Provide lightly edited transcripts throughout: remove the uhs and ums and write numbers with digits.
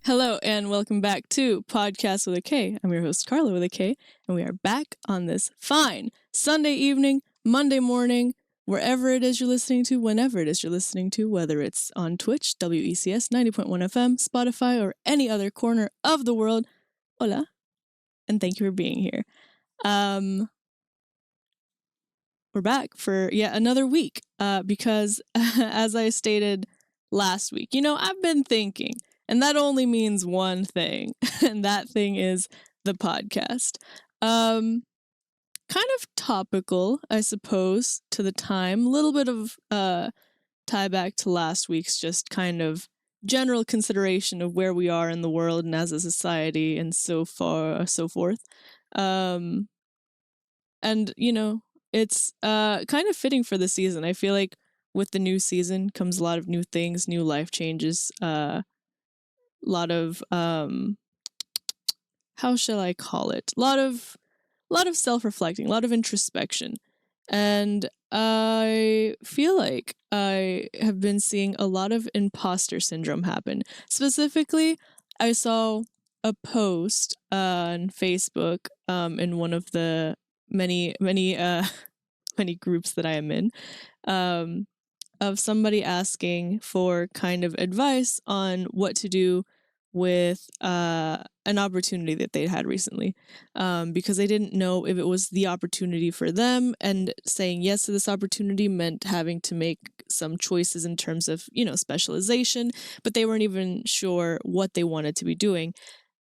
Hello and welcome back to Podcast with a K. I'm your host Karla with a K, and we are back on this fine Sunday evening, Monday morning, wherever it is you're listening to, whenever it is you're listening to, whether it's on Twitch, WECS 90.1 FM, Spotify, or any other corner of the world. Hola, and thank you for being here. We're back for yet another week because, as I stated last week, I've been thinking, and that only means one thing, and that thing is the podcast. Kind of topical, I suppose, to the time. A little bit of tie back to last week's just kind of general consideration of where we are in the world and as a society and so forth. And, it's kind of fitting for the season. I feel like with the new season comes a lot of new things, new life changes, a lot of how shall I call it? A lot of self-reflecting, a lot of introspection. And I feel like I have been seeing a lot of imposter syndrome happen. Specifically, I saw a post on Facebook in one of the many groups that I am in, of somebody asking for kind of advice on what to do with an opportunity that they'd had recently, because they didn't know if it was the opportunity for them, and saying yes to this opportunity meant having to make some choices in terms of, specialization, but they weren't even sure what they wanted to be doing,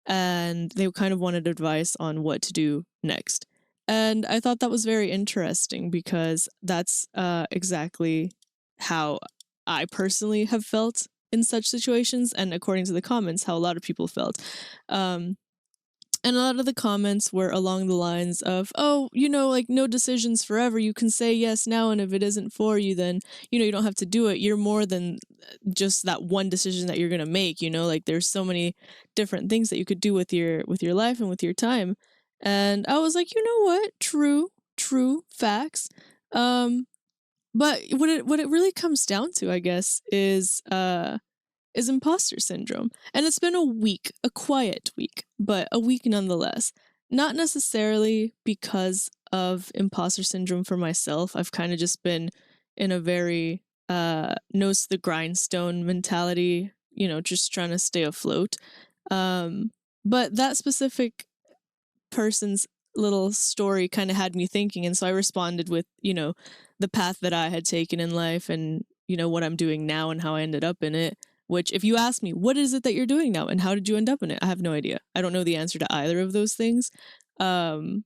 and they kind of wanted advice on what to do next. And I thought that was very interesting because that's exactly how I personally have felt in such situations, and according to the comments, how a lot of people felt. And a lot of the comments were along the lines of, oh, no decisions forever. You can say yes now, and if it isn't for you, then, you don't have to do it. You're more than just that one decision that you're going to make, there's so many different things that you could do with your life and with your time. And I was like, you know what? True facts. But what it really comes down to, I guess, is imposter syndrome. And it's been a quiet week, but a week nonetheless. Not necessarily because of imposter syndrome for myself. I've kind of just been in a very nose to the grindstone mentality, just trying to stay afloat. But that specific person's little story kind of had me thinking, and so I responded with, the path that I had taken in life and, what I'm doing now and how I ended up in it. Which, if you ask me, what is it that you're doing now and how did you end up in it? I have no idea. I don't know the answer to either of those things. And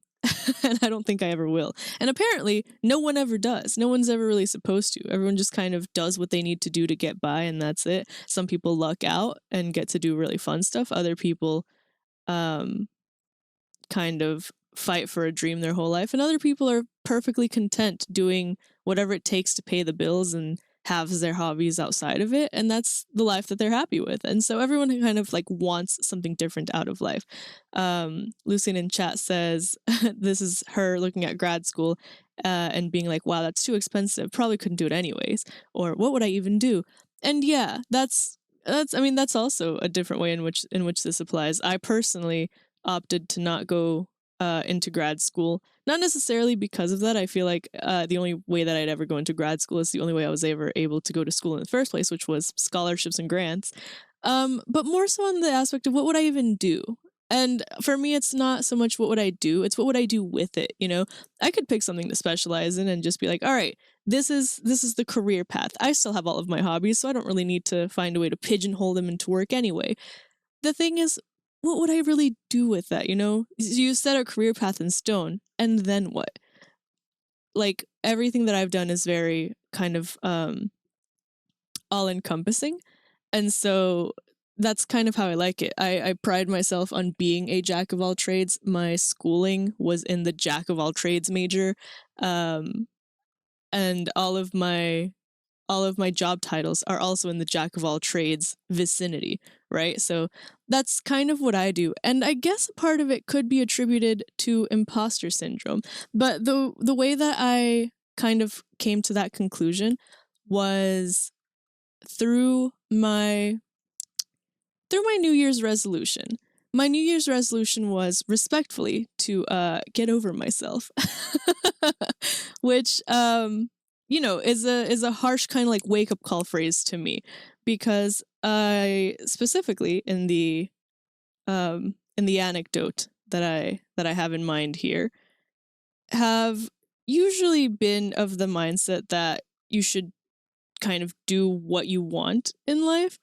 I don't think I ever will. And apparently, no one ever does. No one's ever really supposed to. Everyone just kind of does what they need to do to get by, and that's it. Some people luck out and get to do really fun stuff. Other people kind of fight for a dream their whole life. And other people are perfectly content doing whatever it takes to pay the bills and have their hobbies outside of it, and that's the life that they're happy with. And so everyone kind of wants something different out of life. Lucian in chat says this is her looking at grad school and being like, wow, that's too expensive, probably couldn't do it anyways, or what would I even do? And yeah, that's also a different way in which this applies. I personally opted to not go into grad school, not necessarily because of that. I feel like the only way that I'd ever go into grad school is the only way I was ever able to go to school in the first place, which was scholarships and grants. But more so on the aspect of what would I even do? And for me, it's not so much what would I do, it's what would I do with it, I could pick something to specialize in and just be like, all right, this is the career path. I still have all of my hobbies, so I don't really need to find a way to pigeonhole them into work anyway. The thing is, what would I really do with that, You set a career path in stone, and then what? Everything that I've done is very kind of all-encompassing, and so that's kind of how I like it. I pride myself on being a jack of all trades. My schooling was in the jack of all trades major, and all of my job titles are also in the jack of all trades vicinity, right? So that's kind of what I do. And I guess part of it could be attributed to imposter syndrome. But the way that I kind of came to that conclusion was through my New Year's resolution. My New Year's resolution was respectfully to get over myself, which is a harsh kind of like wake up call phrase to me, because I specifically in the anecdote that I have in mind here have usually been of the mindset that you should kind of do what you want in life.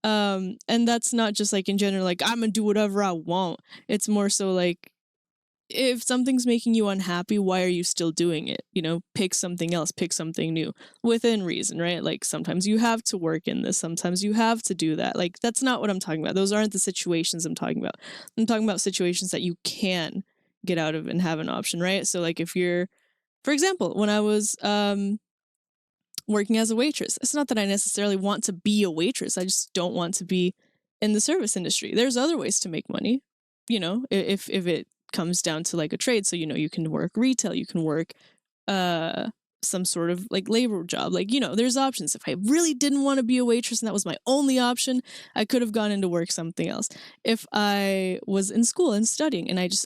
And that's not just like in general, like I'm gonna do whatever I want. It's more so like if something's making you unhappy, why are you still doing it? Pick something else, pick something new within reason, right? Like sometimes you have to work in this, sometimes you have to do that. Like that's not what I'm talking about. Those aren't the situations I'm talking about. I'm talking about situations that you can get out of and have an option, right? So like if you're, for example, when I was working as a waitress. It's not that I necessarily want to be a waitress. I just don't want to be in the service industry. There's other ways to make money, if it comes down to like a trade. So, you can work retail, you can work some sort of like labor job. Like, there's options. If I really didn't want to be a waitress and that was my only option, I could have gone into work something else. If I was in school and studying and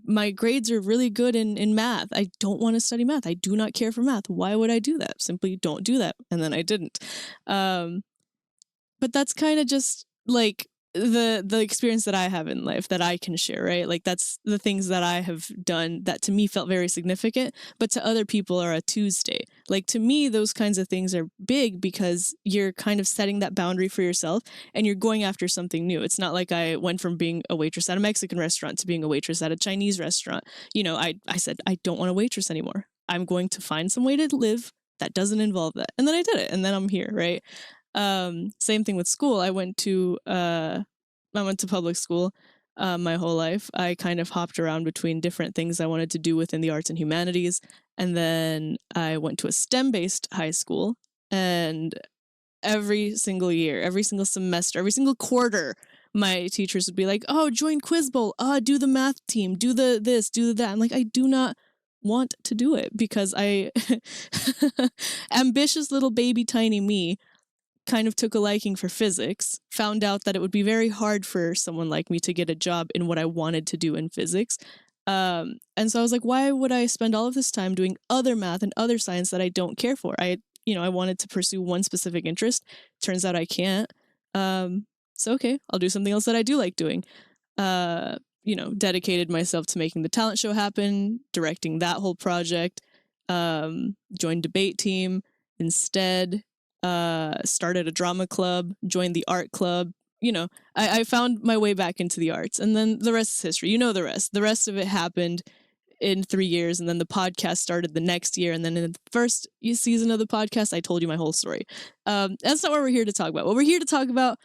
my grades are really good in math. I don't want to study math. I do not care for math. Why would I do that? Simply don't do that. And then I didn't. But that's kind of just like the experience that I have in life that I can share, right? Like that's the things that I have done that to me felt very significant, but to other people are a Tuesday. Like to me, those kinds of things are big because you're kind of setting that boundary for yourself and you're going after something new. It's not like I went from being a waitress at a Mexican restaurant to being a waitress at a Chinese restaurant. I said, I don't want to waitress anymore. I'm going to find some way to live that doesn't involve that. And then I did it. And then I'm here, right? Same thing with school. I went to public school my whole life. I kind of hopped around between different things I wanted to do within the arts and humanities. And then I went to a STEM-based high school, and every single year, every single semester, every single quarter, my teachers would be like, oh, join Quiz Bowl, do the math team, do the this, do that. I'm like, I do not want to do it because I ambitious little baby tiny me kind of took a liking for physics, found out that it would be very hard for someone like me to get a job in what I wanted to do in physics. And so I was like, why would I spend all of this time doing other math and other science that I don't care for? I wanted to pursue one specific interest. Turns out I can't. So okay, I'll do something else that I do like doing. Dedicated myself to making the talent show happen, directing that whole project, joined debate team instead, started a drama club, joined the art club. I found my way back into the arts, and then the rest is history. The rest. The rest of it happened in 3 years, and then the podcast started the next year, and then in the first season of the podcast, I told you my whole story. That's not what we're here to talk about. What we're here to talk about,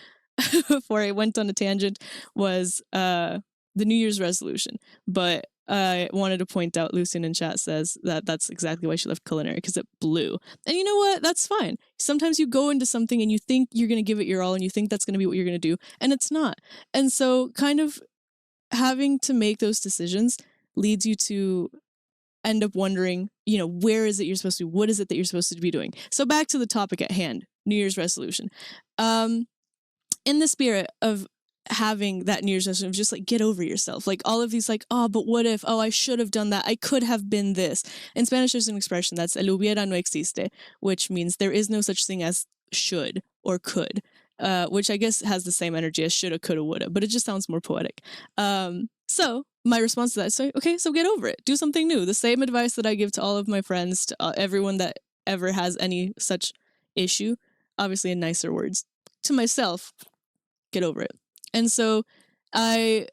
before I went on a tangent, was the New Year's resolution. But I wanted to point out, Lucian in chat says that that's exactly why she left culinary, because it blew. And you know what? That's fine. Sometimes you go into something and you think you're going to give it your all and you think that's going to be what you're going to do, and it's not. And so kind of having to make those decisions leads you to end up wondering, where is it you're supposed to be? What is it that you're supposed to be doing? So back to the topic at hand, New Year's resolution. In the spirit of having that New Year's resolution of just like get over yourself, like all of these like, oh, but what if, oh, I should have done that, I could have been this. In Spanish there's an expression that's el hubiera no existe, which means there is no such thing as should or could, which I guess has the same energy as shoulda, coulda, woulda, but it just sounds more poetic. So my response to that is, so get over it, do something new. The same advice that I give to all of my friends, to everyone that ever has any such issue, obviously in nicer words. To myself, get over it. And so I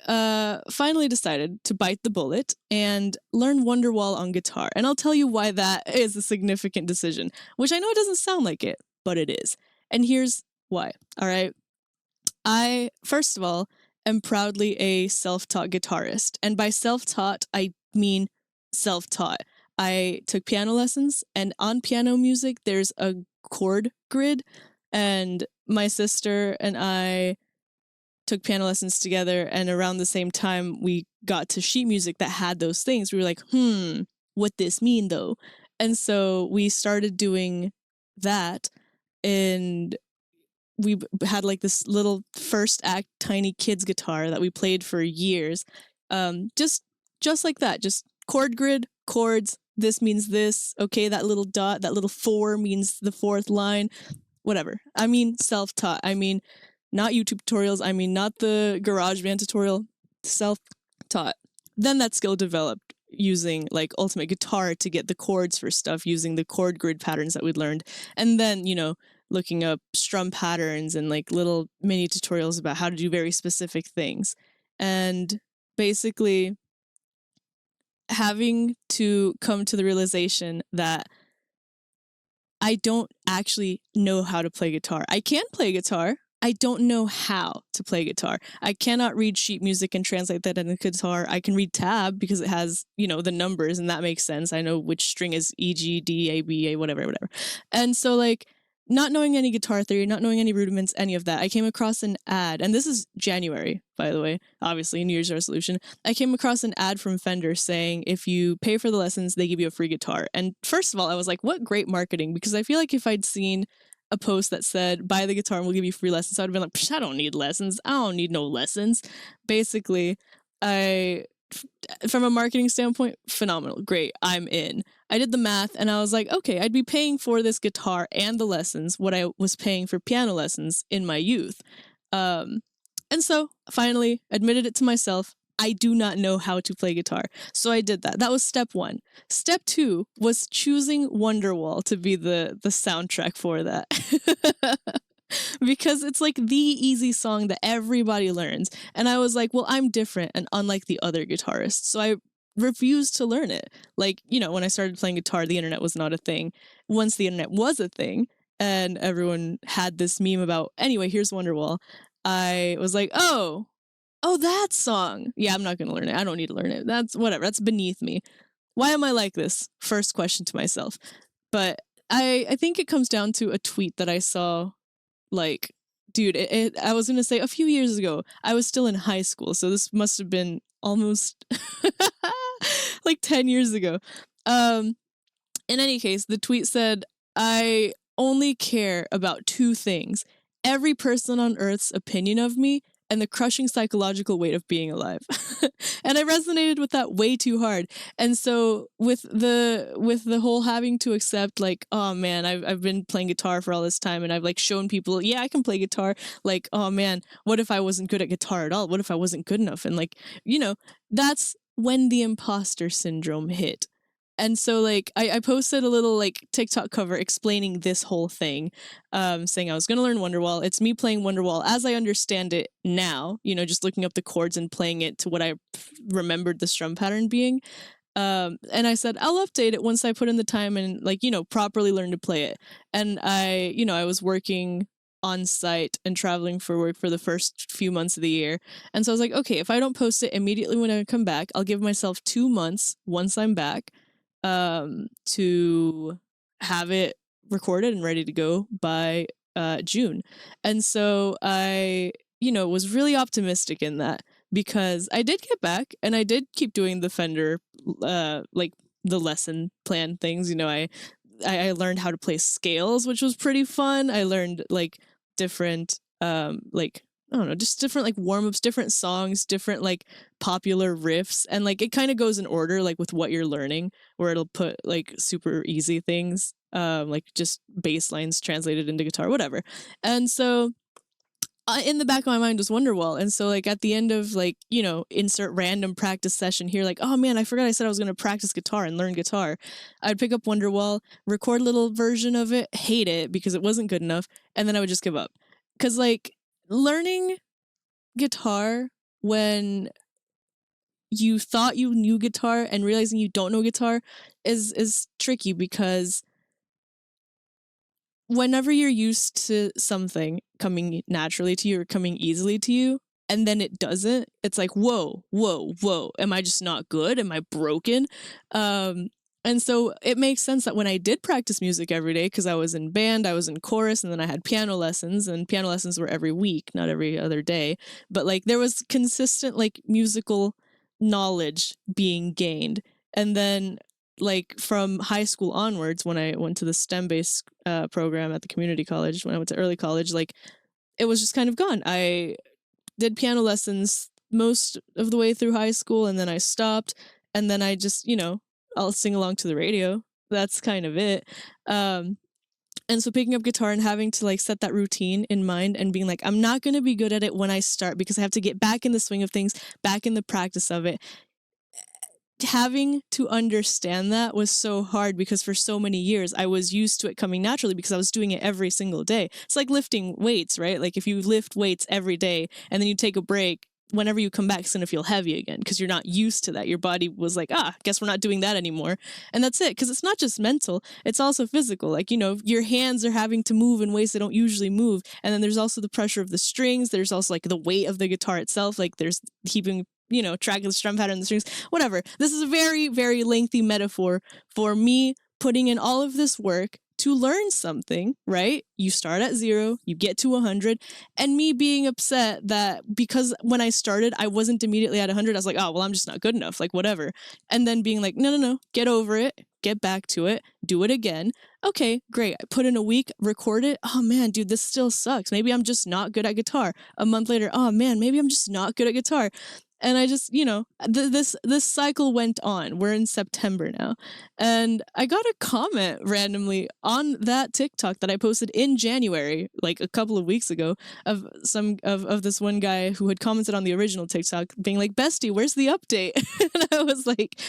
finally decided to bite the bullet and learn Wonderwall on guitar. And I'll tell you why that is a significant decision, which I know it doesn't sound like it, but it is. And here's why, all right? I, first of all, am proudly a self-taught guitarist. And by self-taught, I mean self-taught. I took piano lessons, and on piano music, there's a chord grid. And my sister and I took piano lessons together, and around the same time we got to sheet music that had those things. We were like, what this mean though? And so we started doing that, and we had like this little first act tiny kids guitar that we played for years. Just like that, just chord grid, chords, this means this, okay, that little dot, that little 4 means the 4th line, whatever. I mean, self-taught. I mean, not YouTube tutorials. I mean, not the GarageBand tutorial, self-taught. Then that skill developed using like Ultimate Guitar to get the chords for stuff, using the chord grid patterns that we'd learned. And then, looking up strum patterns and like little mini tutorials about how to do very specific things. And basically having to come to the realization that I don't actually know how to play guitar. I can play guitar. I don't know how to play guitar. I cannot read sheet music and translate that into guitar. I can read tab because it has, the numbers, and that makes sense. I know which string is E, G, D, A, B, A, whatever. And so like not knowing any guitar theory, not knowing any rudiments, any of that, I came across an ad, and this is January, by the way, obviously, New Year's resolution. I came across an ad from Fender saying if you pay for the lessons, they give you a free guitar. And first of all, I was like, what great marketing, because I feel like if I'd seen a post that said, buy the guitar and we'll give you free lessons, I would have been like, I don't need lessons. I don't need no lessons. Basically, from a marketing standpoint, phenomenal. Great. I'm in. I did the math and I was like, okay, I'd be paying for this guitar and the lessons what I was paying for piano lessons in my youth. And so finally admitted it to myself. I do not know how to play guitar. So I did that. That was step 1. Step 2 was choosing Wonderwall to be the soundtrack for that. Because it's like the easy song that everybody learns. And I was like, well, I'm different and unlike the other guitarists. So I refused to learn it. Like, when I started playing guitar, the internet was not a thing. Once the internet was a thing and everyone had this meme about, anyway, here's Wonderwall, I was like, oh, that song. Yeah, I'm not going to learn it. I don't need to learn it. That's whatever. That's beneath me. Why am I like this? First question to myself. But I think it comes down to a tweet that I saw. Like, dude, I was going to say a few years ago. I was still in high school, so this must have been almost like 10 years ago. In any case, the tweet said, I only care about 2 things: every person on Earth's opinion of me and the crushing psychological weight of being alive. And I resonated with that way too hard. And so with the whole having to accept, like, oh man, I've been playing guitar for all this time and I've like shown people, yeah, I can play guitar. Like, oh man, what if I wasn't good at guitar at all? What if I wasn't good enough? And like, that's when the imposter syndrome hit. And so like I posted a little like TikTok cover explaining this whole thing, saying I was going to learn Wonderwall. It's me playing Wonderwall as I understand it now, just looking up the chords and playing it to what I remembered the strum pattern being. And I said, I'll update it once I put in the time and like, properly learn to play it. And I was working on site and traveling for work for the first few months of the year. And so I was like, okay, if I don't post it immediately when I come back, I'll give myself 2 months once I'm back to have it recorded and ready to go by June. And so I, was really optimistic in that, because I did get back and I did keep doing the Fender, like the lesson plan things. I learned how to play scales, which was pretty fun. I learned like different, like, I don't know, just different like warm-ups, different songs, different like popular riffs. And like it kind of goes in order, like with what you're learning, where it'll put like super easy things, like just bass lines translated into guitar, whatever. And so in the back of my mind was Wonderwall. And so like at the end of like, insert random practice session here, like, oh man, I forgot I said I was going to practice guitar and learn guitar. I'd pick up Wonderwall, record a little version of it, hate it because it wasn't good enough. And then I would just give up. Cause like learning guitar when you thought you knew guitar and realizing you don't know guitar is tricky, because whenever you're used to something coming naturally to you or coming easily to you, and then it doesn't, it's like, whoa, am I just not good? Am I broken? And so it makes sense that when I did practice music every day, because I was in band, I was in chorus, and then I had piano lessons, and piano lessons were every week, not every other day. But like there was consistent like musical knowledge being gained. And then like from high school onwards, when I went to the STEM-based program at the community college, when I went to early college, like it was just kind of gone. I did piano lessons most of the way through high school, and then I stopped, and then I just, I'll sing along to the radio. That's kind of it. And so picking up guitar and having to like set that routine in mind and being like, I'm not going to be good at it when I start because I have to get back in the swing of things, back in the practice of it. Having to understand that was so hard because for so many years I was used to it coming naturally because I was doing it every single day. It's like lifting weights, right? Like if you lift weights every day and then you take a break, whenever you come back, it's going to feel heavy again because you're not used to that. Your body was like, guess we're not doing that anymore. And that's it. Because it's not just mental, it's also physical. Like, your hands are having to move in ways they don't usually move. And then there's also the pressure of the strings. There's also like the weight of the guitar itself. Like there's keeping track of the strum pattern, the strings, whatever. This is a very, very lengthy metaphor for me putting in all of this work to learn something, right? You start at 0, you get to 100, and me being upset that because when I started, I wasn't immediately at 100. I was like, oh, well, I'm just not good enough, like whatever. And then being like, no, get over it, get back to it, do it again. Okay, great. I put in a week, record it. Oh man, dude, this still sucks. Maybe I'm just not good at guitar. A month later, oh man, maybe I'm just not good at guitar. And I just, this cycle went on. We're in September now. And I got a comment randomly on that TikTok that I posted in January, like a couple of weeks ago, of this one guy who had commented on the original TikTok being like, "Bestie, where's the update?" And I was like,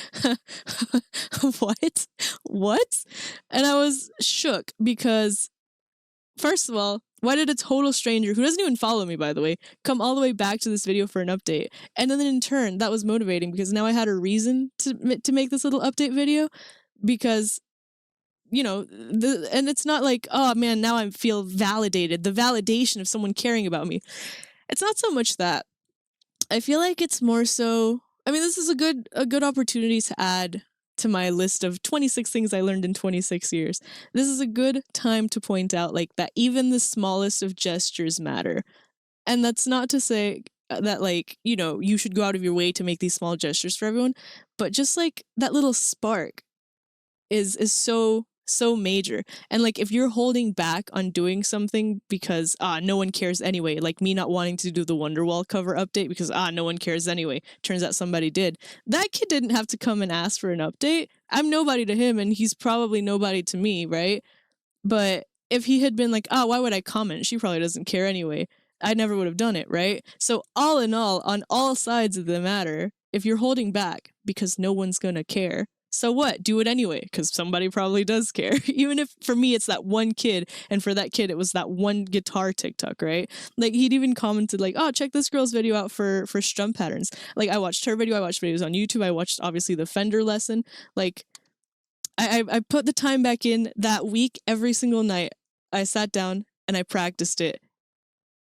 what? And I was shook because, first of all, why did a total stranger, who doesn't even follow me, by the way, come all the way back to this video for an update? And then in turn, that was motivating because now I had a reason to make this little update video because, and it's not like, oh man, now I feel validated, the validation of someone caring about me. It's not so much that. I feel like it's more so, this is a good opportunity to add to my list of 26 things I learned in 26 years. This is a good time to point out like that even the smallest of gestures matter. And that's not to say that like, you should go out of your way to make these small gestures for everyone, but just like that little spark is so major. And like if you're holding back on doing something because no one cares anyway, like me not wanting to do the Wonderwall cover update because no one cares anyway, turns out somebody did. That kid didn't have to come and ask for an update. I'm nobody to him and he's probably nobody to me, right? But if he had been like, why would I comment? She probably doesn't care anyway. I never would have done it, right? So all in all, on all sides of the matter, if you're holding back because no one's gonna care, so what? Do it anyway, because somebody probably does care. Even if for me it's that one kid, and for that kid it was that one guitar TikTok, right? Like he'd even commented like, oh, check this girl's video out for strum patterns. Like I watched her video, I watched videos on YouTube, I watched obviously the Fender lesson. Like I put the time back in that week every single night. I sat down and I practiced it.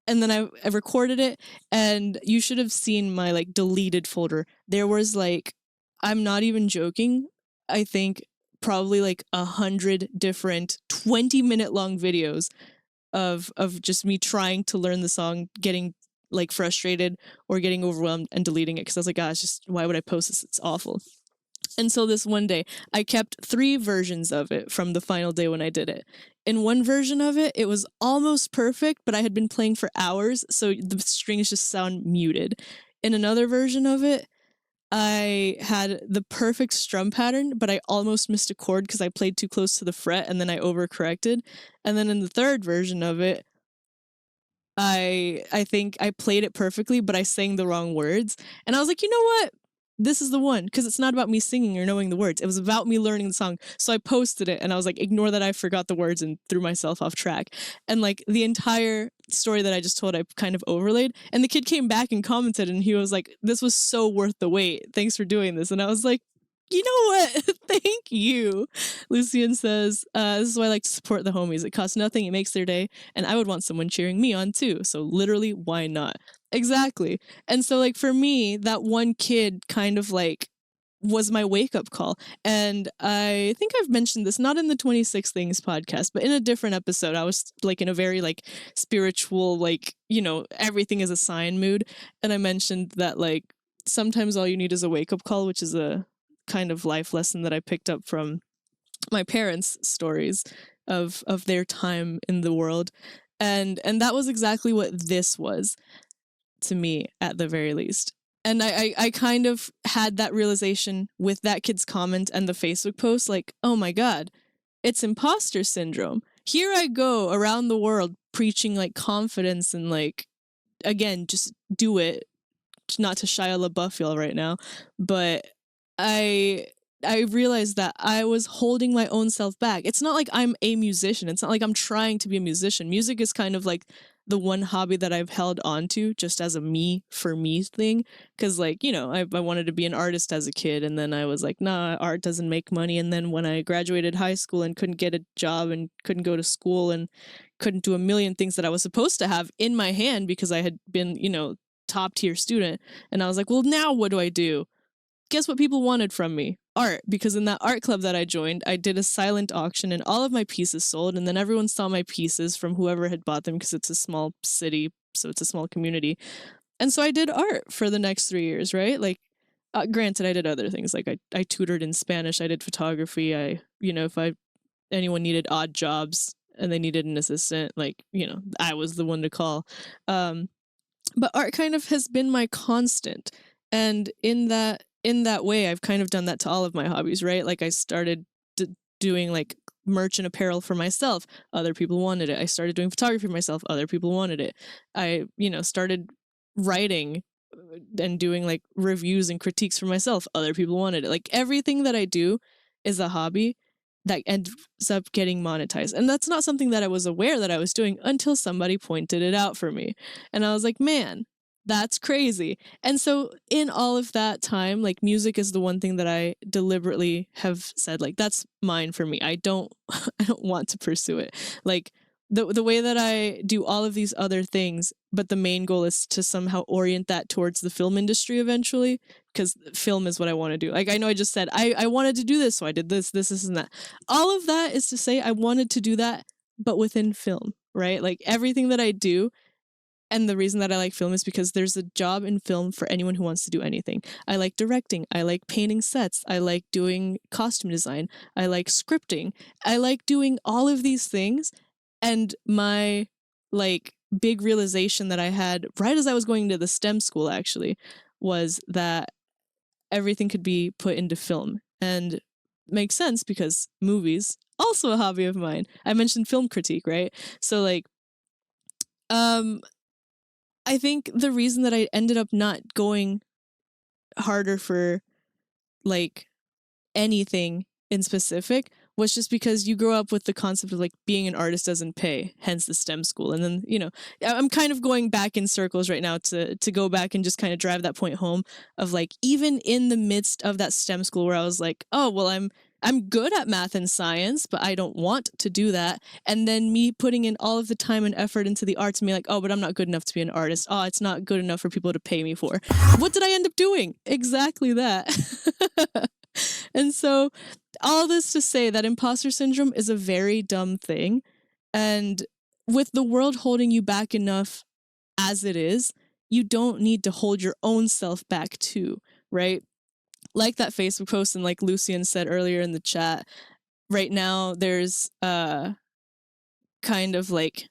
And then I recorded it, and you should have seen my like deleted folder. There was like, I'm not even joking, I think probably like 100 different 20-minute long videos of just me trying to learn the song, getting like frustrated or getting overwhelmed and deleting it because I was like, gosh, just why would I post this? It's awful. And so this one day, I kept 3 versions of it from the final day when I did it. In one version of it, it was almost perfect, but I had been playing for hours, so the strings just sound muted. In another version of it, I had the perfect strum pattern, but I almost missed a chord because I played too close to the fret and then I overcorrected. And then in the third version of it, I think I played it perfectly, but I sang the wrong words. And I was like, you know what? This is the one, because it's not about me singing or knowing the words. It was about me learning the song. So I posted it and I was like, ignore that I forgot the words and threw myself off track. And like the entire story that I just told, I kind of overlaid. And the kid came back and commented and he was like, this was so worth the wait. Thanks for doing this. And I was like, you know what? Thank you. Lucian says, this is why I like to support the homies. It costs nothing. It makes their day. And I would want someone cheering me on too. So literally, why not? Exactly. And so like for me, that one kid kind of like was my wake-up call. And I think I've mentioned this, not in the 26 Things podcast, but in a different episode. I was like in a very like spiritual, like, everything is a sign mood. And I mentioned that like sometimes all you need is a wake-up call, which is a kind of life lesson that I picked up from my parents' stories of their time in the world. And that was exactly what this was to me, at the very least. And I kind of had that realization with that kid's comment and the Facebook post, like, oh my God, it's imposter syndrome. Here I go around the world preaching like confidence and like, again, just do it. Not to Shia LaBeouf feel right now, but I realized that I was holding my own self back. It's not like I'm a musician. It's not like I'm trying to be a musician. Music is kind of like the one hobby that I've held on to just as a me for me thing. Cause like, you know, I wanted to be an artist as a kid, and then I was like, nah, art doesn't make money. And then when I graduated high school and couldn't get a job and couldn't go to school and couldn't do a million things that I was supposed to have in my hand because I had been, you know, top tier student. And I was like, well, now what do I do? Guess what people wanted from me? Art. Because in that art club that I joined, I did a silent auction and all of my pieces sold. And then everyone saw my pieces from whoever had bought them, because it's a small city, so it's a small community. And so I did art for the next 3 years, right? Like, granted, I did other things. Like I tutored in Spanish. I did photography. If anyone needed odd jobs and they needed an assistant, like, you know, I was the one to call. But art kind of has been my constant. And in that way, I've kind of done that to all of my hobbies, right? Like I started doing like merch and apparel for myself. Other people wanted it. I started doing photography for myself. Other people wanted it. I, started writing and doing like reviews and critiques for myself. Other people wanted it. Like everything that I do is a hobby that ends up getting monetized. And that's not something that I was aware that I was doing until somebody pointed it out for me. And I was like, man, that's crazy. And so in all of that time, like music is the one thing that I deliberately have said, like, that's mine for me. I don't want to pursue it. Like the way that I do all of these other things, but the main goal is to somehow orient that towards the film industry eventually, because film is what I want to do. Like, I know I just said I wanted to do this, so I did this, and that. All of that is to say I wanted to do that, but within film, right? Like everything that I do. And the reason that I like film is because there's a job in film for anyone who wants to do anything. I like directing. I like painting sets. I like doing costume design. I like scripting. I like doing all of these things. And my like big realization that I had right as I was going to the STEM school actually was that everything could be put into film. And makes sense because movies, also a hobby of mine. I mentioned film critique, right? So like I think the reason that I ended up not going harder for like anything in specific was just because you grow up with the concept of like being an artist doesn't pay, hence the STEM school. And then, I'm kind of going back in circles right now to go back and just kind of drive that point home of like, even in the midst of that STEM school where I was like, oh, well, I'm good at math and science, but I don't want to do that. And then me putting in all of the time and effort into the arts and being like, oh, but I'm not good enough to be an artist. Oh, it's not good enough for people to pay me for. What did I end up doing? Exactly that. And so all this to say that imposter syndrome is a very dumb thing. And with the world holding you back enough as it is, you don't need to hold your own self back too, right? Like that Facebook post and like Lucian said earlier in the chat, right now there's kind of like,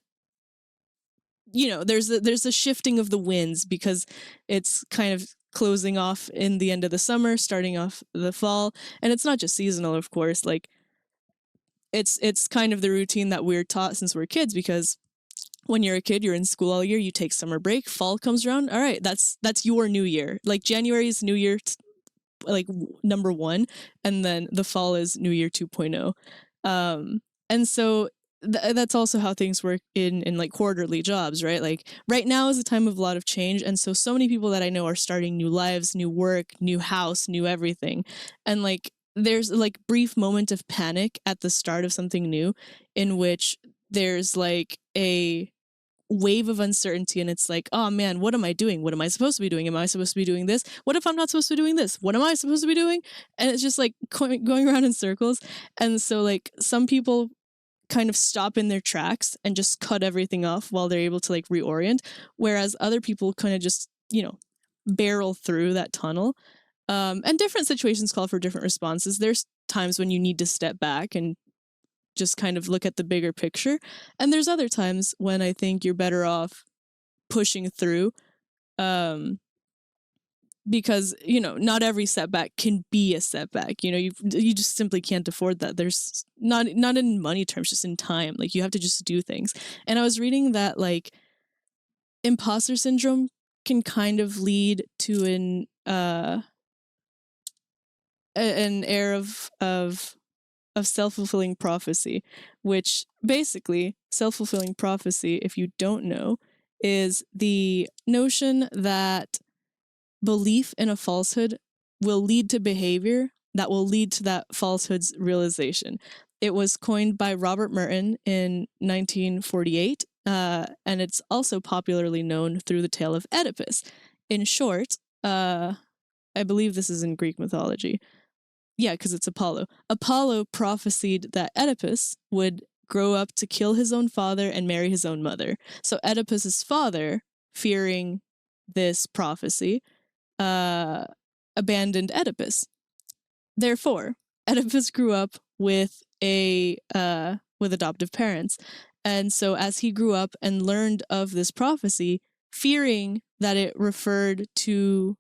there's a shifting of the winds because it's kind of closing off in the end of the summer, starting off the fall. And it's not just seasonal, of course. Like it's kind of the routine that we're taught since we're kids, because when you're a kid, you're in school all year, you take summer break, fall comes around. All right, that's your new year. Like January is New Year, like number 1, and then the fall is New Year 2.0. And so that's also how things work in like quarterly jobs, right? Like right now is a time of a lot of change, and so many people that I know are starting new lives, new work, new house, new everything. And like there's like brief moment of panic at the start of something new in which there's like a wave of uncertainty, and it's like, oh man, what am I doing? What am I supposed to be doing? Am I supposed to be doing this? What if I'm not supposed to be doing this? What am I supposed to be doing? And it's just like going around in circles. And so like some people kind of stop in their tracks and just cut everything off while they're able to like reorient, whereas other people kind of just barrel through that tunnel. And different situations call for different responses. There's times when you need to step back and just kind of look at the bigger picture. And there's other times when I think you're better off pushing through. Because, not every setback can be a setback. You just simply can't afford that. There's not in money terms, just in time. Like, you have to just do things. And I was reading that, like, imposter syndrome can kind of lead to an air of self-fulfilling prophecy, which basically self-fulfilling prophecy, if you don't know, is the notion that belief in a falsehood will lead to behavior that will lead to that falsehood's realization. It was coined by Robert Merton in 1948, and it's also popularly known through the tale of Oedipus. In short, I believe this is in Greek mythology. Yeah, because it's Apollo. Apollo prophesied that Oedipus would grow up to kill his own father and marry his own mother. So Oedipus's father, fearing this prophecy, abandoned Oedipus. Therefore, Oedipus grew up with with adoptive parents. And so as he grew up and learned of this prophecy, fearing that it referred to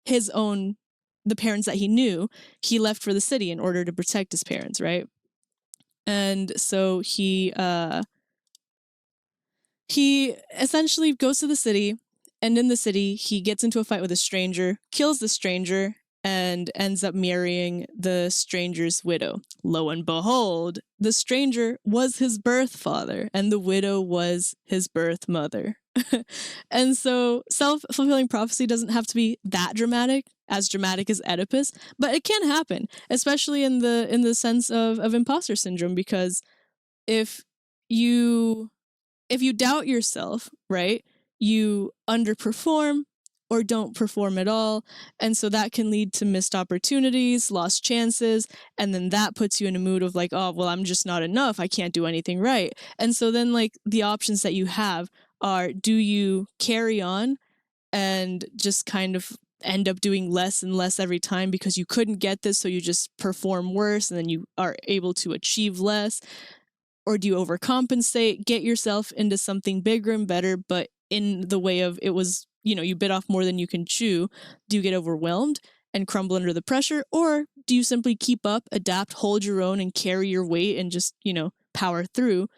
the parents that he knew, he left for the city in order to protect his parents, right? And so he essentially goes to the city, and in the city, he gets into a fight with a stranger, kills the stranger, and ends up marrying the stranger's widow. Lo and behold, the stranger was his birth father, and the widow was his birth mother. And so self-fulfilling prophecy doesn't have to be that dramatic as Oedipus, but it can happen, especially in the sense of imposter syndrome, because if you doubt yourself, right, you underperform or don't perform at all. And so that can lead to missed opportunities, lost chances. And then that puts you in a mood of like, oh, well, I'm just not enough. I can't do anything right. And so then, like, the options that you have are, do you carry on and just kind of end up doing less and less every time because you couldn't get this, so you just perform worse and then you are able to achieve less? Or do you overcompensate, get yourself into something bigger and better, but in the way of it was, you bit off more than you can chew? Do you get overwhelmed and crumble under the pressure? Or do you simply keep up, adapt, hold your own, and carry your weight and just, power through?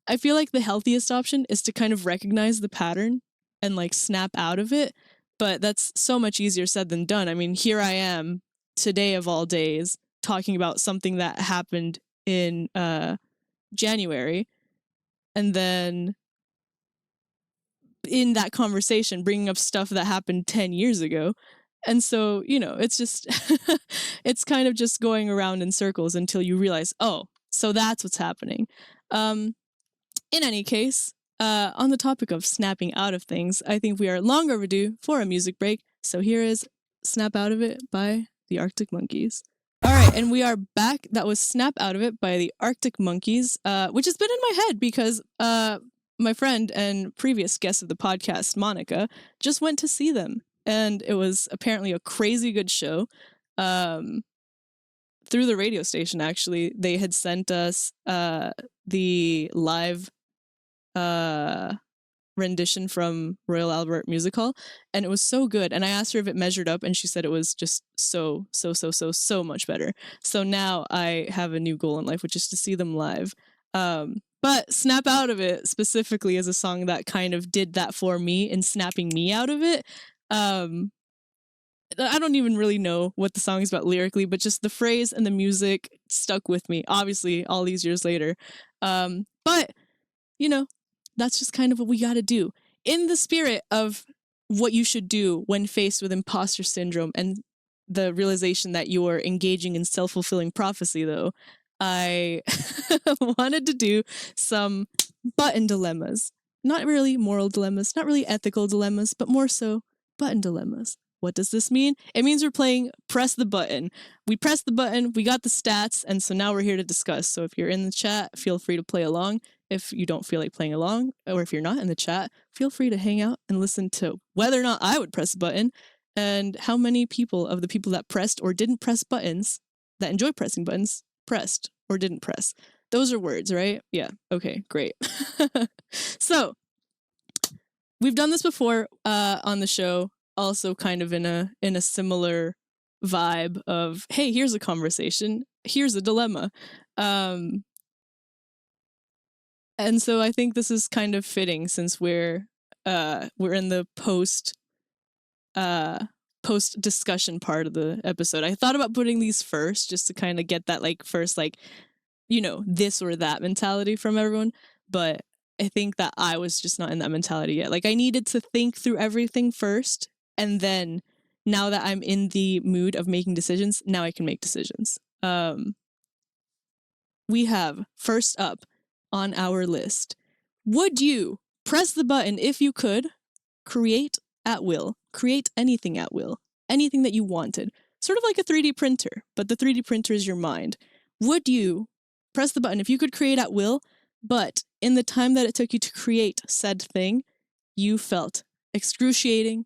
I feel like the healthiest option is to kind of recognize the pattern and like snap out of it. But that's so much easier said than done. I mean, here I am today of all days talking about something that happened in January, and then in that conversation bringing up stuff that happened 10 years ago. And so, it's just it's kind of just going around in circles until you realize, oh, so that's what's happening. In any case, on the topic of snapping out of things, I think we are long overdue for a music break. So here is Snap Out of It by the Arctic Monkeys. All right, and we are back. That was Snap Out of It by the Arctic Monkeys, which has been in my head because my friend and previous guest of the podcast, Monica, just went to see them. And it was apparently a crazy good show. Through the radio station, actually, they had sent us the live rendition from Royal Albert Music Hall, and it was so good. And I asked her if it measured up, and she said it was just so much better. So now I have a new goal in life, which is to see them live. But Snap Out of It specifically is a song that kind of did that for me in snapping me out of it. I don't even really know what the song is about lyrically, but just the phrase and the music stuck with me, obviously, all these years later. But, that's just kind of what we got to do. In the spirit of what you should do when faced with imposter syndrome and the realization that you're engaging in self-fulfilling prophecy, though, I wanted to do some button dilemmas. Not really moral dilemmas, not really ethical dilemmas, but more so button dilemmas. What does this mean? It means we're playing Press the Button. We pressed the button, we got the stats, and so now we're here to discuss. So if you're in the chat, feel free to play along. If you don't feel like playing along, or if you're not in the chat, feel free to hang out and listen to whether or not I would press the button. And how many people of the people that pressed or didn't press buttons, that enjoy pressing buttons, pressed or didn't press? Those are words, right? Yeah. Okay, great. So we've done this before on the show, also kind of in a similar vibe of, hey, here's a conversation, here's a dilemma. And so I think this is kind of fitting since we're in the post discussion part of the episode. I thought about putting these first just to kind of get that like first like, you know, this or that mentality from everyone, but I think that I was just not in that mentality yet. Like I needed to think through everything first, and then now that I'm in the mood of making decisions, now I can make decisions. We have first up on our list, would you press the button if you could create at will, create anything at will, anything that you wanted, sort of like a 3D printer, but the 3D printer is your mind. Would you press the button if you could create at will, but in the time that it took you to create said thing, you felt excruciating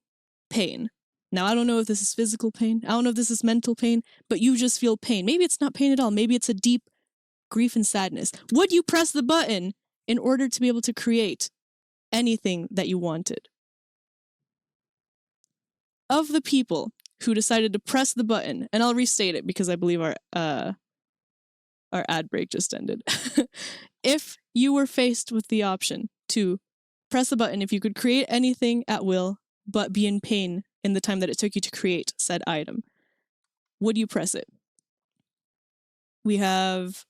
pain? Now, I don't know if this is physical pain. I don't know if this is mental pain, but you just feel pain. Maybe it's not pain at all. Maybe it's a deep grief and sadness. Would you press the button in order to be able to create anything that you wanted? Of the people who decided to press the button, and I'll restate it because I believe our ad break just ended. If you were faced with the option to press the button if you could create anything at will, but be in pain in the time that it took you to create said item, would you press it? We have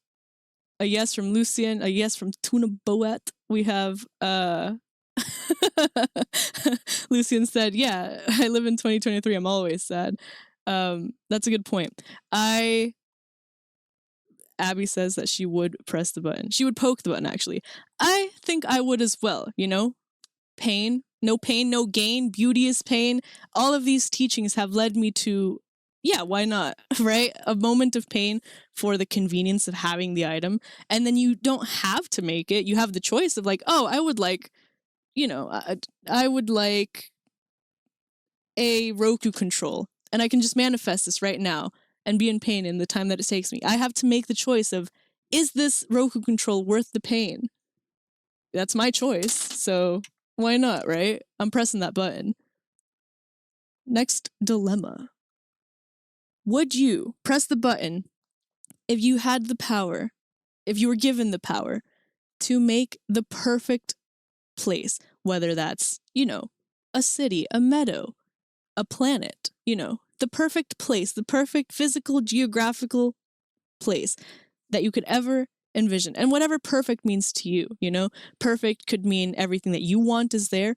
a yes from Lucien, a yes from Tuna Boet. We have Lucien said, yeah, I live in 2023. I'm always sad. That's a good point. Abby says that she would press the button. She would poke the button, actually. I think I would as well, you know? Pain, no gain, beauty is pain. All of these teachings have led me to, yeah, why not, right? A moment of pain for the convenience of having the item. And then you don't have to make it. You have the choice of like, oh, I would like, you know, I would like a Roku control, and I can just manifest this right now and be in pain in the time that it takes me. I have to make the choice of, is this Roku control worth the pain? That's my choice, so why not, right? I'm pressing that button. Next dilemma. Would you press the button if you had the power, if you were given the power to make the perfect place, whether that's, you know, a city, a meadow, a planet, you know, the perfect place, the perfect physical, geographical place that you could ever envision. And whatever perfect means to you, you know, perfect could mean everything that you want is there,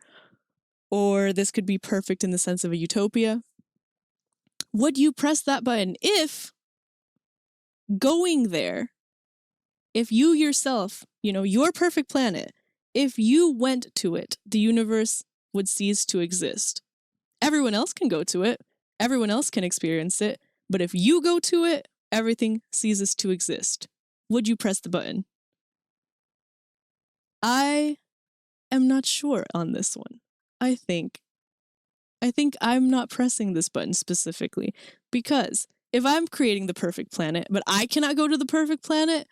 or this could be perfect in the sense of a utopia. Would you press that button if going there, if you yourself, you know, your perfect planet, if you went to it, the universe would cease to exist? Everyone else can go to it. Everyone else can experience it. But if you go to it, everything ceases to exist. Would you press the button? I am not sure on this one. I think I'm not pressing this button specifically because if I'm creating the perfect planet, but I cannot go to the perfect planet,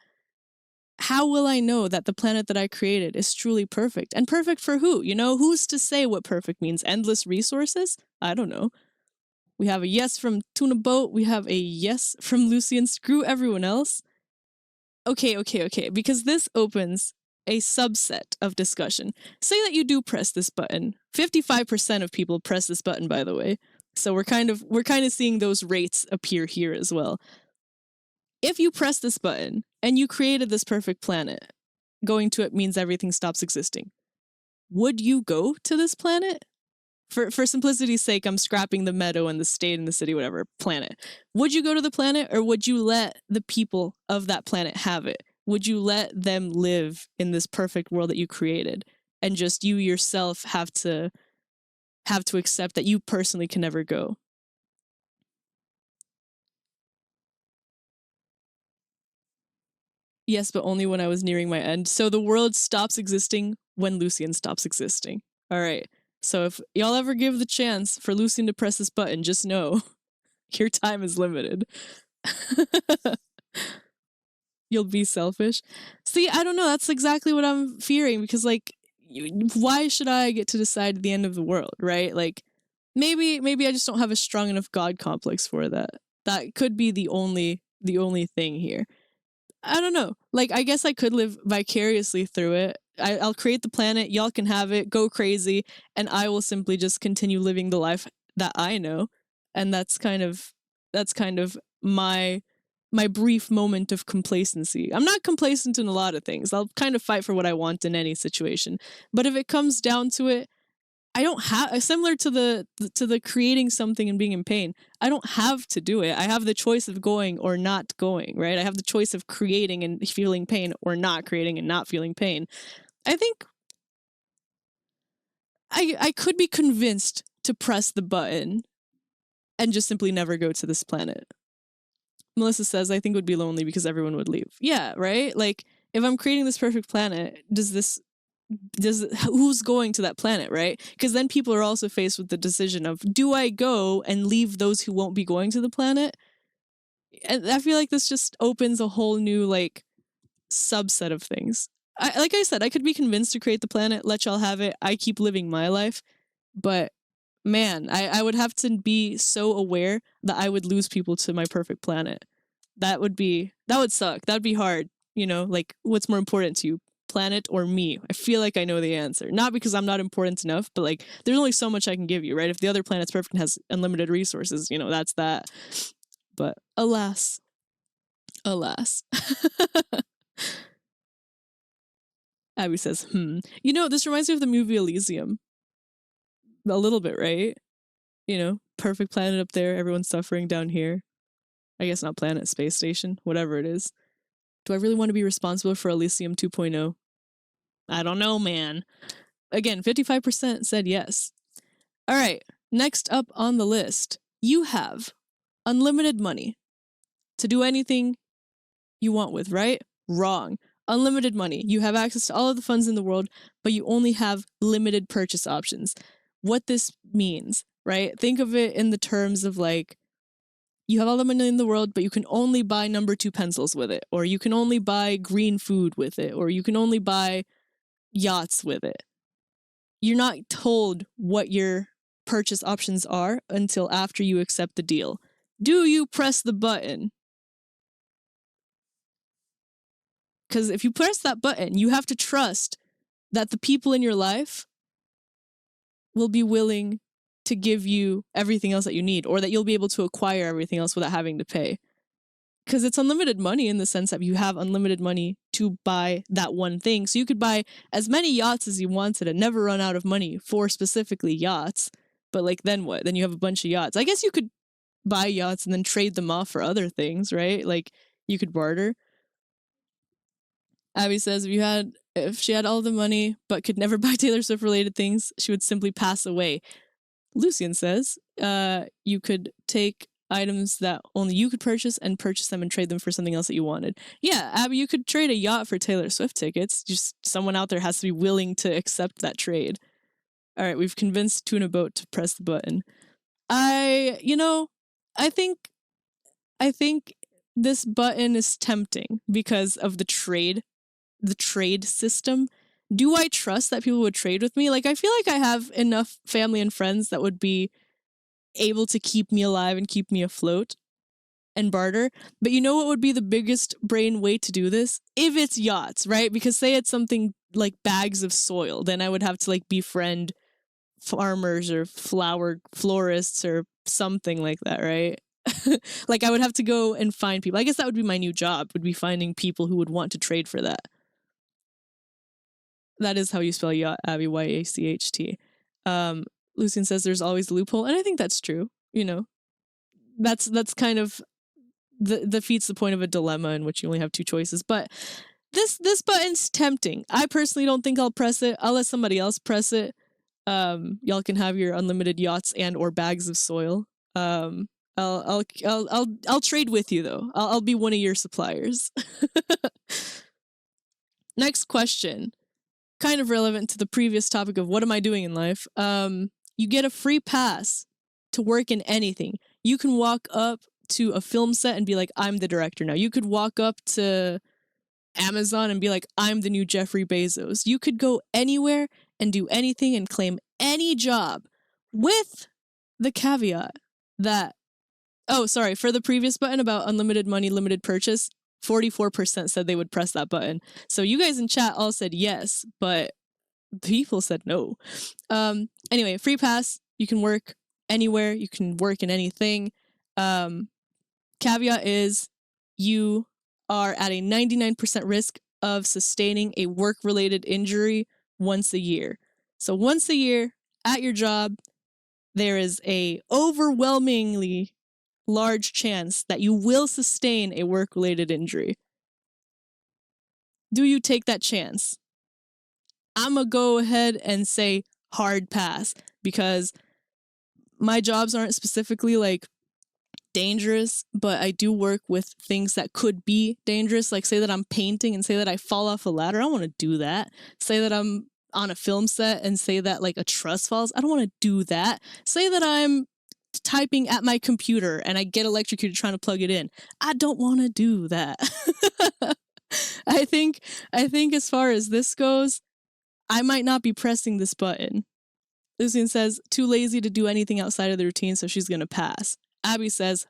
how will I know that the planet that I created is truly perfect? And perfect for who? You know, who's to say what perfect means? Endless resources? I don't know. We have a yes from Tuna Boat. We have a yes from Lucien. Screw everyone else. Okay. Because this opens a subset of discussion. Say that you do press this button. 55% of people press this button, by the way. So we're kind of seeing those rates appear here as well. If you press this button and you created this perfect planet, going to it means everything stops existing. Would you go to this planet? For simplicity's sake, I'm scrapping the meadow and the state and the city, whatever, planet. Would you go to the planet, or would you let the people of that planet have it? Would you let them live in this perfect world that you created, and just you yourself have to accept that you personally can never go? Yes, but only when I was nearing my end. So the world stops existing when Lucien stops existing. All right. So if y'all ever give the chance for Lucian to press this button, just know your time is limited. You'll be selfish. See, I don't know. That's exactly what I'm fearing because, like, why should I get to decide the end of the world, right? Like, maybe I just don't have a strong enough God complex for that. That could be the only thing here. I don't know. Like, I guess I could live vicariously through it. I'll create the planet. Y'all can have it. Go crazy, and I will simply just continue living the life that I know, and that's kind of my brief moment of complacency. I'm not complacent in a lot of things. I'll kind of fight for what I want in any situation. But if it comes down to it, I don't have, similar to the creating something and being in pain. I don't have to do it. I have the choice of going or not going, right? I have the choice of creating and feeling pain or not creating and not feeling pain. I think I could be convinced to press the button and just simply never go to this planet. Melissa says, I think it would be lonely because everyone would leave. Yeah, right? Like, if I'm creating this perfect planet, who's going to that planet, right? Because then people are also faced with the decision of, do I go and leave those who won't be going to the planet? And I feel like this just opens a whole new, like, subset of things. Like I said, I could be convinced to create the planet, let y'all have it, I keep living my life, but man, I would have to be so aware that I would lose people to my perfect planet. That would suck. That would be hard. You know, like, what's more important to you, planet or me? I feel like I know the answer. Not because I'm not important enough, but like, there's only so much I can give you, right? If the other planet's perfect and has unlimited resources, you know, that's that. But alas. Abby says, You know, this reminds me of the movie Elysium. A little bit, right? You know, perfect planet up there, everyone's suffering down here. I guess not planet, space station, whatever it is. Do I really want to be responsible for Elysium 2.0? I don't know, man. Again, 55% said yes. All right, next up on the list, you have unlimited money to do anything you want with, right? Wrong. Unlimited money. You have access to all of the funds in the world, but you only have limited purchase options. What this means, right? Think of it in the terms of, like, you have all the money in the world, but you can only buy number 2 pencils with it, or you can only buy green food with it, or you can only buy yachts with it. You're not told what your purchase options are until after you accept the deal. Do you press the button? Because if you press that button, you have to trust that the people in your life will be willing to give you everything else that you need, or that you'll be able to acquire everything else without having to pay. Because it's unlimited money in the sense that you have unlimited money to buy that one thing. So you could buy as many yachts as you wanted and never run out of money for specifically yachts. But, like, then what? Then you have a bunch of yachts. I guess you could buy yachts and then trade them off for other things, right? Like, you could barter. Abby says if she had all the money but could never buy Taylor Swift related things, she would simply pass away. Lucian says you could take items that only you could purchase and purchase them and trade them for something else that you wanted. Yeah, Abby, you could trade a yacht for Taylor Swift tickets. Just someone out there has to be willing to accept that trade. All right, we've convinced Tuna Boat to press the button. I think this button is tempting because of the trade system. Do I trust that people would trade with me? Like, I feel like I have enough family and friends that would be able to keep me alive and keep me afloat and barter. But you know what would be the biggest brain way to do this? If it's yachts, right? Because say it's something like bags of soil, then I would have to, like, befriend farmers or florists or something like that, right? Like, I would have to go and find people. I guess that would be my new job, would be finding people who would want to trade for that. That is how you spell yacht, Abby, Y-A-C-H-T. Lucian says there's always a loophole, and I think that's true. You know, that's kind of defeats the point of a dilemma in which you only have 2 choices. But this button's tempting. I personally don't think I'll press it. I'll let somebody else press it. Y'all can have your unlimited yachts and or bags of soil. I'll trade with you though. I'll be one of your suppliers. Next question kind of relevant to the previous topic of what am I doing in life, you get a free pass to work in anything. You can walk up to a film set and be like, I'm the director now. You could walk up to Amazon and be like, I'm the new Jeffrey Bezos. You could go anywhere and do anything and claim any job, with the caveat that, oh, sorry, for the previous button about unlimited money, limited purchase, 44% said they would press that button. So you guys in chat all said yes, but people said no. Anyway, free pass. You can work anywhere. You can work in anything. Caveat is you are at a 99% risk of sustaining a work-related injury once a year. So once a year at your job, there is a overwhelmingly large chance that you will sustain a work-related injury. Do you take that chance? I'm gonna go ahead and say hard pass, because my jobs aren't specifically like dangerous, but I do work with things that could be dangerous. Like, say that I'm painting and say that I fall off a ladder. I don't want to do that. Say that I'm on a film set and say that like a truss falls. I don't want to do that. Say that I'm typing at my computer and I get electrocuted trying to plug it in. I don't want to do that. I think as far as this goes, I might not be pressing this button. Lucian says, too lazy to do anything outside of the routine, so she's gonna pass. Abby says,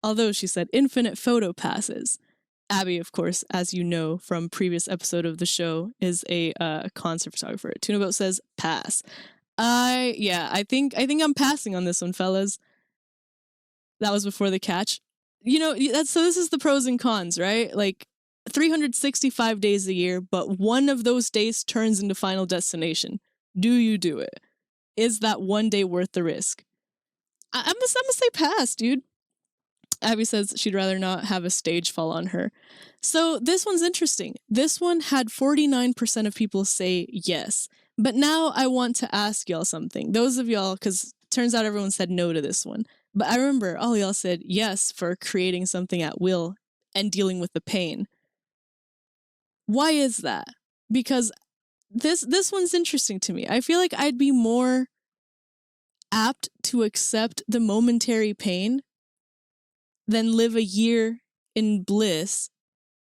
although she said infinite photo passes. Abby, of course, as you know from previous episode of the show, is a concert photographer. Tunaboat says pass. I think I'm passing on this one, fellas. That was before the catch. You know, so this is the pros and cons, right? Like 365 days a year, but one of those days turns into Final Destination. Do you do it? Is that one day worth the risk? I'm gonna say pass, dude. Abby says she'd rather not have a stage fall on her. So this one's interesting. This one had 49% of people say yes. But now I want to ask y'all something. Those of y'all, because turns out everyone said no to this one. But I remember all y'all said yes for creating something at will and dealing with the pain. Why is that? Because this one's interesting to me. I feel like I'd be more apt to accept the momentary pain than live a year in bliss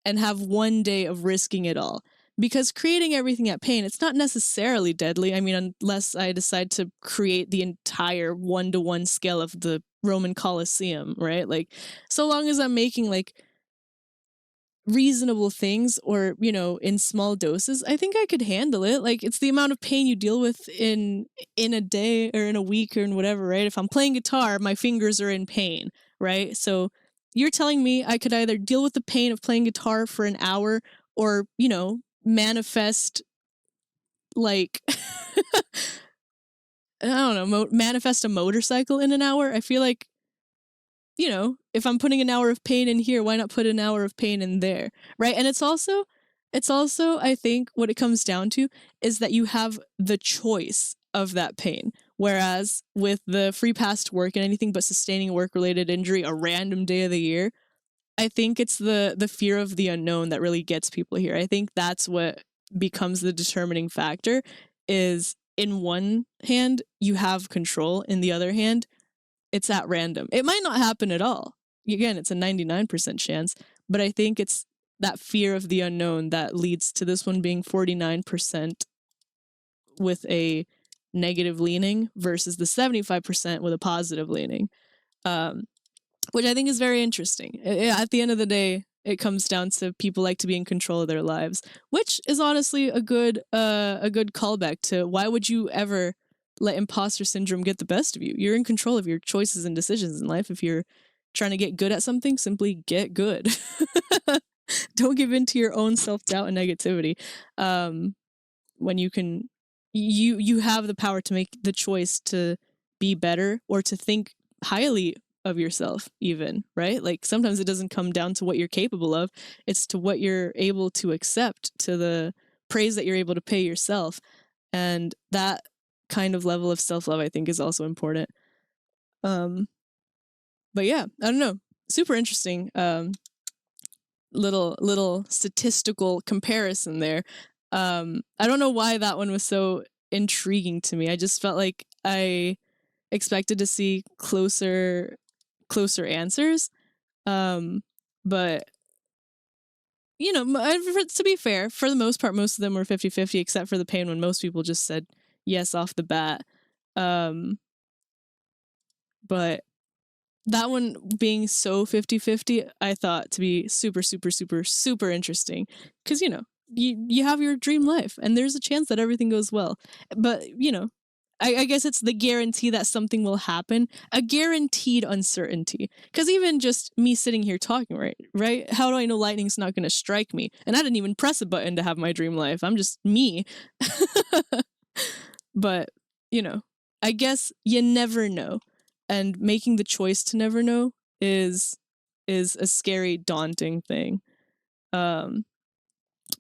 and have one day of risking it all. Because creating everything at pain, it's not necessarily deadly. I mean, unless I decide to create the entire 1-to-1 scale of the Roman Colosseum, right? Like, so long as I'm making like reasonable things, or, you know, in small doses, I think I could handle it. Like, it's the amount of pain you deal with in a day or in a week or in whatever, right? If I'm playing guitar, my fingers are in pain, right? So you're telling me I could either deal with the pain of playing guitar for an hour, or, you know, manifest like I don't know, manifest a motorcycle in an hour. I feel like, you know, if I'm putting an hour of pain in here, why not put an hour of pain in there, right? And it's also, I think what it comes down to is that you have the choice of that pain. Whereas with the free pass to work and anything but sustaining a work-related injury a random day of the year, I think it's the fear of the unknown that really gets people here. I think that's what becomes the determining factor. Is in one hand, you have control. In the other hand, it's at random. It might not happen at all. Again, it's a 99% chance, but I think it's that fear of the unknown that leads to this one being 49% with a negative leaning versus the 75% with a positive leaning, which I think is very interesting. At the end of the day, it comes down to people like to be in control of their lives, which is honestly a good callback to why would you ever let imposter syndrome get the best of you? You're in control of your choices and decisions in life. If you're trying to get good at something, simply get good. Don't give in to your own self-doubt and negativity. When you can, you have the power to make the choice to be better or to think highly of yourself even, right? Like sometimes it doesn't come down to what you're capable of. It's to what you're able to accept, to the praise that you're able to pay yourself. And that kind of level of self-love, I think, is also important. But yeah, I don't know. Super interesting little statistical comparison there. I don't know why that one was so intriguing to me. I just felt like I expected to see closer answers. But to be fair, for the most part, most of them were 50-50, except for the pain when most people just said yes off the bat. But that one being so 50-50, I thought to be super, super, super, super interesting. Because, you have your dream life and there's a chance that everything goes well. But, I guess it's the guarantee that something will happen, a guaranteed uncertainty. Because even just me sitting here talking, right? How do I know lightning's not going to strike me? And I didn't even press a button to have my dream life. I'm just me. But, I guess you never know. And making the choice to never know is a scary, daunting thing.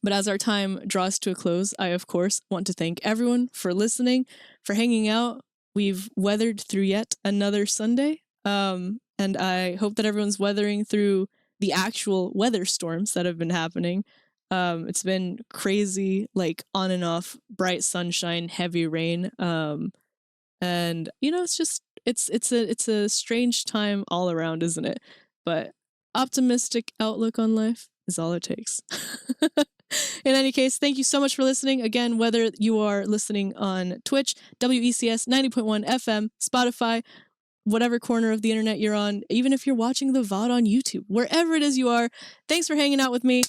But as our time draws to a close, I, of course, want to thank everyone for listening, for hanging out. We've weathered through yet another Sunday. And I hope that everyone's weathering through the actual weather storms that have been happening. It's been crazy, like on and off, bright sunshine, heavy rain. And it's just it's a strange time all around, isn't it? But optimistic outlook on life is all it takes. In any case, thank you so much for listening. Again, whether you are listening on Twitch, WECS 90.1 FM, Spotify, whatever corner of the internet you're on, even if you're watching the VOD on YouTube, wherever it is you are, thanks for hanging out with me.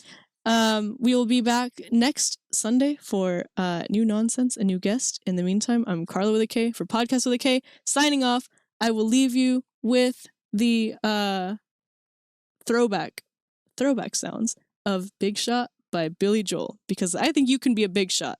We will be back next Sunday for new nonsense, a new guest. In the meantime, I'm Karla with a K for Podcast with a K, signing off. I will leave you with the throwback sounds of Big Shot by Billy Joel, because I think you can be a big shot,